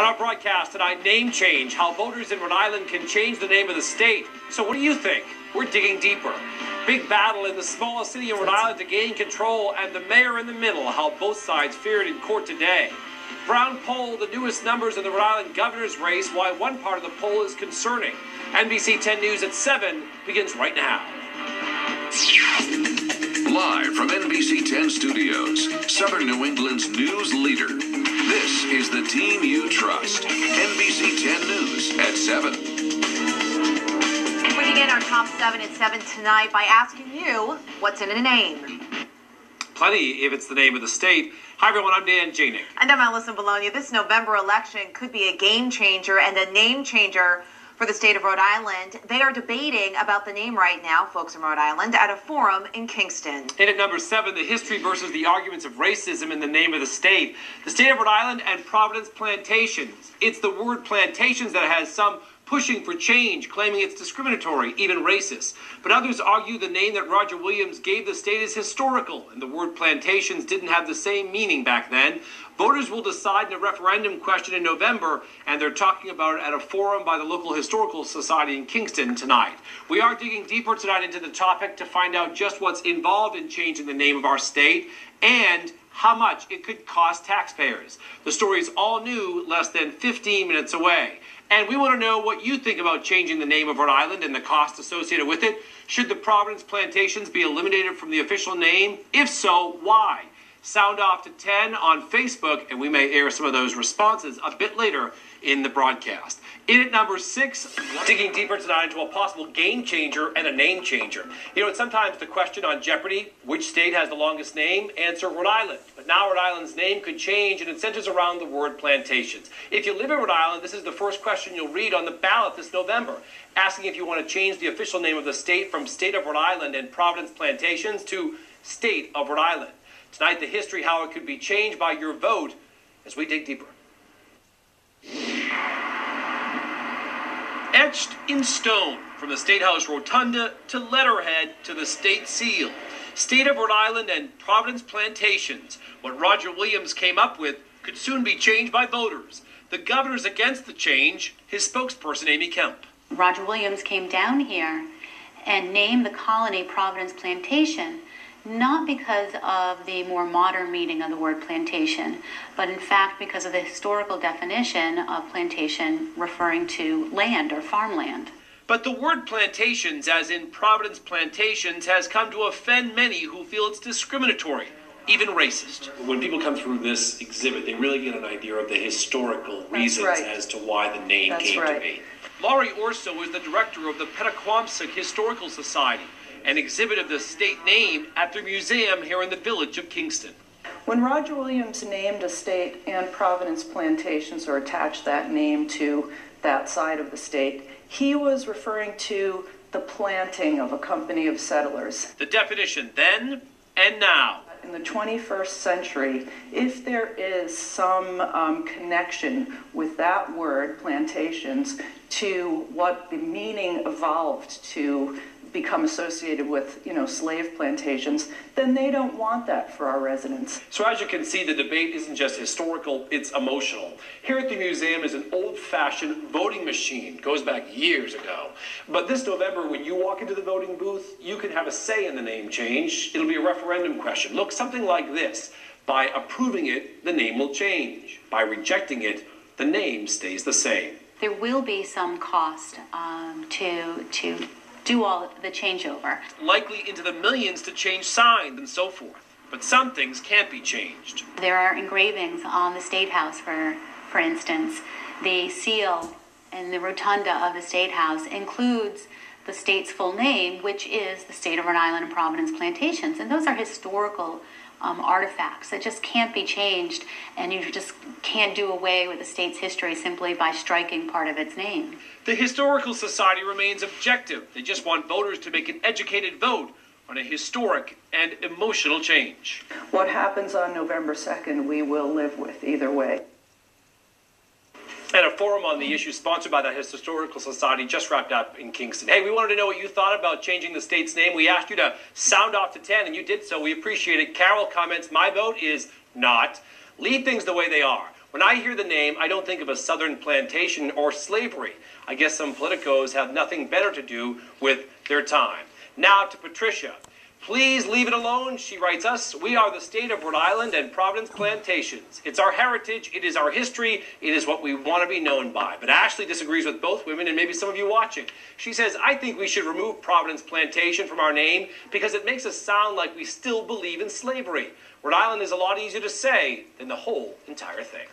On our broadcast tonight, name change, how voters in Rhode Island can change the name of the state. So what do you think? We're digging deeper. Big battle in the smallest city in Rhode Island to gain control, and the mayor in the middle, how both sides feared in court today. Brown poll, the newest numbers in the Rhode Island governor's race, why one part of the poll is concerning. NBC 10 News at 7 begins right now. Live from NBC 10 Studios, Southern New England's news leader. This is the team you trust. NBC 10 News at 7. We begin our top 7 at 7 tonight by asking you, what's in a name? Plenty if it's the name of the state. Hi everyone, I'm Dan Janik. And I'm Allison Bologna. This November election could be a game changer and a name changer for the state of Rhode Island. They are debating about the name right now, folks in Rhode Island, at a forum in Kingston. And at number 7, the history versus the arguments of racism in the name of the state. The state of Rhode Island and Providence Plantations. It's the word plantations that has some pushing for change, claiming it's discriminatory, even racist. But others argue the name that Roger Williams gave the state is historical, and the word plantations didn't have the same meaning back then. Voters will decide in a referendum question in November, and they're talking about it at a forum by the local Historical Society in Kingston tonight. We are digging deeper tonight into the topic to find out just what's involved in changing the name of our state and how much it could cost taxpayers. The story is all new, less than 15 minutes away. And we want to know what you think about changing the name of Rhode Island and the cost associated with it. Should the Providence Plantations be eliminated from the official name? If so, why? Sound off to 10 on Facebook, and we may air some of those responses a bit later in the broadcast. In at number 6, digging deeper tonight into a possible game changer and a name changer. You know, it's sometimes the question on Jeopardy, which state has the longest name? Answer, Rhode Island. But now Rhode Island's name could change, and it centers around the word plantations. If you live in Rhode Island, this is the first question you'll read on the ballot this November, asking if you want to change the official name of the state from State of Rhode Island and Providence Plantations to State of Rhode Island. Tonight, the history, how it could be changed by your vote as we dig deeper. Etched in stone, from the State House Rotunda to letterhead to the state seal. State of Rhode Island and Providence Plantations. What Roger Williams came up with could soon be changed by voters. The governor's against the change, his spokesperson Amy Kemp. Roger Williams came down here and named the colony Providence Plantation, not because of the more modern meaning of the word plantation, but in fact because of the historical definition of plantation referring to land or farmland. But the word plantations, as in Providence Plantations, has come to offend many who feel it's discriminatory, even racist. When people come through this exhibit, they really get an idea of the historical reasons as to why the name came to be. Laurie Orso is the director of the Pettaquamscutt Historical Society, an exhibit of the state name at their museum here in the village of Kingston. When Roger Williams named a state and Providence Plantations, or attached that name to that side of the state, he was referring to the planting of a company of settlers. The definition then and now. In the 21st century, if there is some connection with that word, plantations, to what the meaning evolved to become associated with, slave plantations, then they don't want that for our residents. So as you can see, the debate isn't just historical, it's emotional. Here at the museum is an old-fashioned voting machine. It goes back years ago. But this November, when you walk into the voting booth, you can have a say in the name change. It'll be a referendum question. Look, something like this. By approving it, the name will change. By rejecting it, the name stays the same. There will be some cost to do all the changeover. Likely into the millions to change signs and so forth. But some things can't be changed. There are engravings on the State House, for instance. The seal and the rotunda of the State House includes the state's full name, which is the State of Rhode Island and Providence Plantations. And those are historical artifacts that just can't be changed, and you just can't do away with the state's history simply by striking part of its name. The Historical Society remains objective. They just want voters to make an educated vote on a historic and emotional change. What happens on November 2nd, we will live with either way. And a forum on the issue sponsored by the Historical Society just wrapped up in Kingston. Hey, we wanted to know what you thought about changing the state's name. We asked you to sound off to 10, and you did so. We appreciate it. Carol comments, my vote is not. Leave things the way they are. When I hear the name, I don't think of a southern plantation or slavery. I guess some politicos have nothing better to do with their time. Now to Patricia. Please leave it alone, she writes us. We are the state of Rhode Island and Providence Plantations. It's our heritage, it is our history, it is what we want to be known by. But Ashley disagrees with both women and maybe some of you watching. She says, I think we should remove Providence Plantation from our name because it makes us sound like we still believe in slavery. Rhode Island is a lot easier to say than the whole entire thing.